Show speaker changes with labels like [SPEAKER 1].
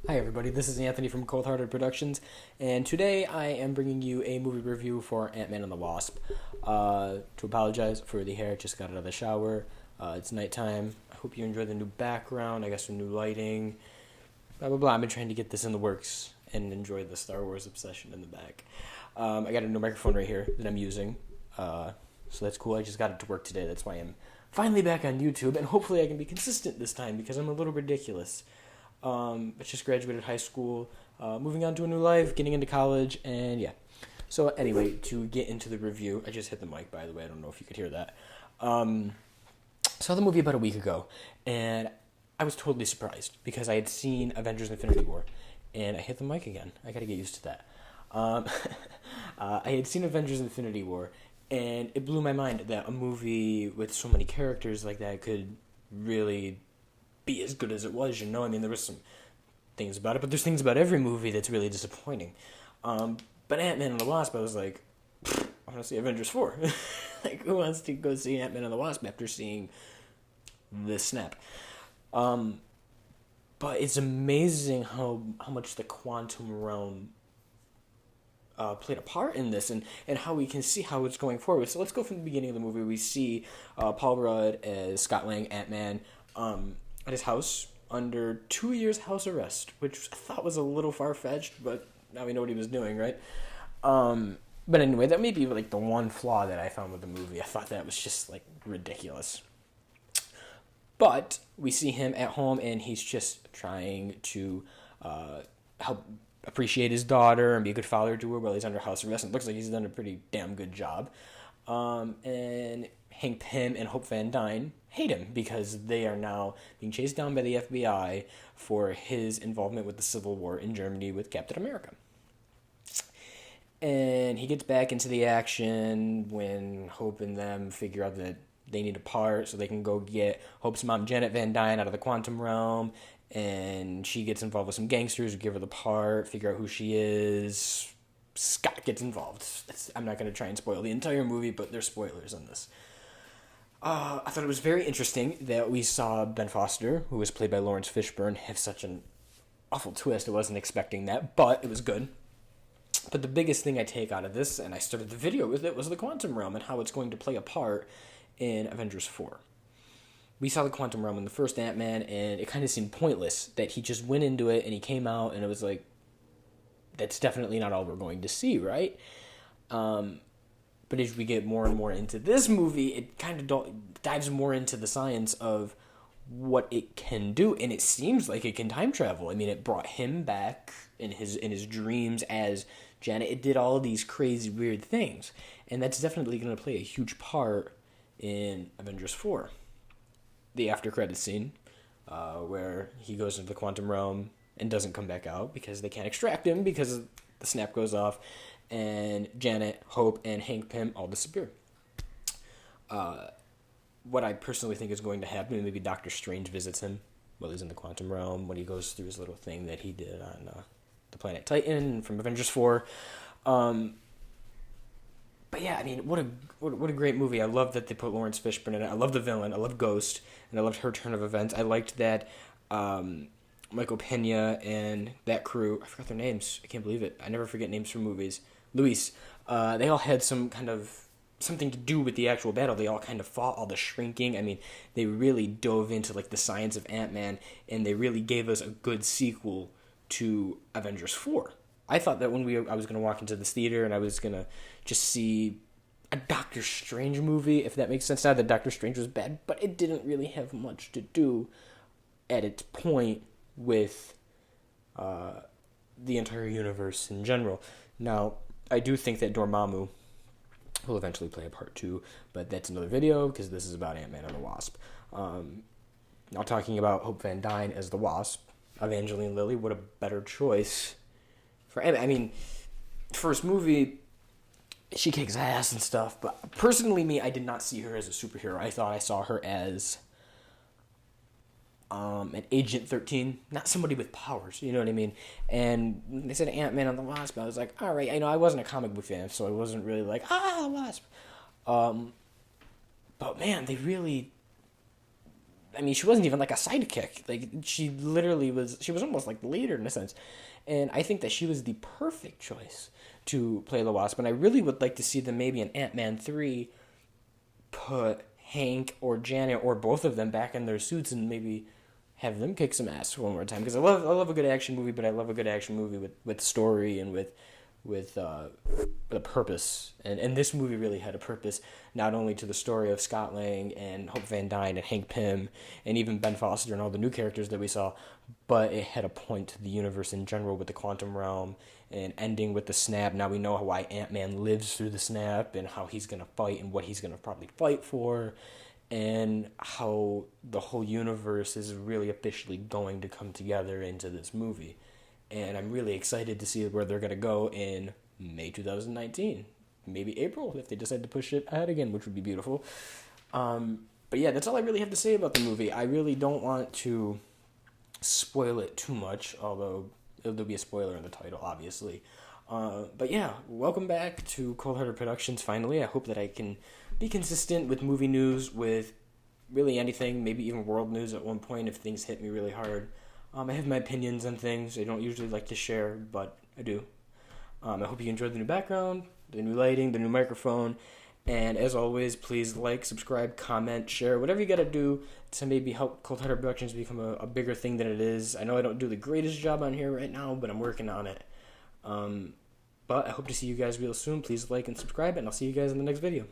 [SPEAKER 1] Hi everybody, this is Anthony from Cold Hearted Productions, and today I am bringing you a movie review for Ant-Man and the Wasp. To apologize for the hair, just got out of the shower. It's nighttime. I hope you enjoy the new background, I guess the new lighting, blah blah blah. I've been trying to get this in the works and enjoy the Star Wars obsession in the back. I got a new microphone right here that I'm using, so that's cool. I just got it to work today, that's why I'm finally back on YouTube, and hopefully I can be consistent this time because I'm a little ridiculous. I just graduated high school, moving on to a new life, getting into college, and yeah. So anyway, to get into the review, I just hit the mic, by the way. I don't know if you could hear that. Saw the movie about a week ago, and I was totally surprised because I had seen Avengers Infinity War, and I hit the mic again. I gotta get used to that. I had seen Avengers Infinity War, and it blew my mind that a movie with so many characters like that could really be as good as it was, I mean, there was some things about it, but there's things about every movie that's really disappointing. But Ant-Man and the Wasp, I was like, I want to see Avengers 4. Like, who wants to go see Ant-Man and the Wasp after seeing this snap? But it's amazing how much the quantum realm played a part in this, and how we can see how it's going forward. So let's go from the beginning of the movie. We see Paul Rudd as Scott Lang, Ant-Man, at his house under 2 years house arrest, which I thought was a little far-fetched, but now we know what he was doing, right? But anyway, that may be like the one flaw that I found with the movie. I thought that was just like ridiculous. But we see him at home, and he's just trying to help appreciate his daughter and be a good father to her while he's under house arrest. And it looks like he's done a pretty damn good job. And Hank Pym and Hope Van Dyne hate him because they are now being chased down by the FBI for his involvement with the Civil War in Germany with Captain America. And he gets back into the action when Hope and them figure out that they need a part so they can go get Hope's mom, Janet Van Dyne, out of the quantum realm. And she gets involved with some gangsters who give her the part, figure out who she is. Scott gets involved. I'm not going to try and spoil the entire movie, but there's spoilers on this. I thought it was very interesting that we saw Ben Foster, who was played by Lawrence Fishburne, have such an awful twist. I wasn't expecting that, but it was good. But the biggest thing I take out of this, and I started the video with it, was the quantum realm and how it's going to play a part in Avengers 4. We saw the quantum realm in the first Ant-Man, and it kind of seemed pointless that he just went into it and he came out, and it was like, that's definitely not all we're going to see, right? But as we get more and more into this movie, it kind of dives more into the science of what it can do, and it seems like it can time travel. I mean, it brought him back in his dreams as Janet. It did all of these crazy, weird things, and that's definitely going to play a huge part in Avengers 4. The after credits scene, where he goes into the quantum realm and doesn't come back out because they can't extract him because the snap goes off, and Janet, Hope, and Hank Pym all disappear. What I personally think is going to happen, maybe Doctor Strange visits him while he's in the quantum realm, when he goes through his little thing that he did on the planet Titan from Avengers 4. But yeah, I mean, what a great movie. I love that they put Lawrence Fishburne in it. I love the villain. I love Ghost, and I loved her turn of events. I liked that Michael Pena and that crew, I forgot their names. I can't believe it. I never forget names from movies. Luis. They all had some kind of something to do with the actual battle. They all kind of fought all the shrinking. I mean, they really dove into like the science of Ant-Man, and they really gave us a good sequel to Avengers 4. I thought that I was going to walk into this theater and I was going to just see a Doctor Strange movie, if that makes sense. Not that Doctor Strange was bad, but it didn't really have much to do at its point with the entire universe in general. Now, I do think that Dormammu will eventually play a part too, but that's another video because this is about Ant-Man and the Wasp. Now, talking about Hope Van Dyne as the Wasp, Evangeline Lilly, what a better choice for Ant-Man. I mean, first movie, she kicks ass and stuff, but personally, I did not see her as a superhero. I thought I saw her as an Agent 13, not somebody with powers, you know what I mean? And when they said Ant-Man and the Wasp, I was like, all right, I wasn't a comic book fan, so I wasn't really like, Wasp. But man, they really, I mean, she wasn't even like a sidekick. Like, she was almost like the leader in a sense. And I think that she was the perfect choice to play the Wasp. And I really would like to see them maybe in Ant-Man 3 put Hank or Janet or both of them back in their suits and maybe have them kick some ass one more time. Because I love a good action movie, but I love a good action movie with story and with a purpose. And this movie really had a purpose, not only to the story of Scott Lang and Hope Van Dyne and Hank Pym and even Ben Foster and all the new characters that we saw, but it had a point to the universe in general with the quantum realm and ending with the snap. Now we know why Ant-Man lives through the snap and how he's going to fight and what he's going to probably fight for, and how the whole universe is really officially going to come together into this movie. And I'm really excited to see where they're going to go in May 2019. Maybe April, if they decide to push it ahead again, which would be beautiful. But yeah, that's all I really have to say about the movie. I really don't want to spoil it too much, although there'll be a spoiler in the title, obviously. But yeah, welcome back to Cold Hearted Productions, finally. I hope that I can be consistent with movie news, with really anything, maybe even world news at one point if things hit me really hard. I have my opinions on things I don't usually like to share, but I do. I hope you enjoyed the new background, the new lighting, the new microphone, and as always, please like, subscribe, comment, share, whatever you gotta do to maybe help Cold Hearted Productions become a bigger thing than it is. I know I don't do the greatest job on here right now, but I'm working on it. But I hope to see you guys real soon. Please like and subscribe, and I'll see you guys in the next video.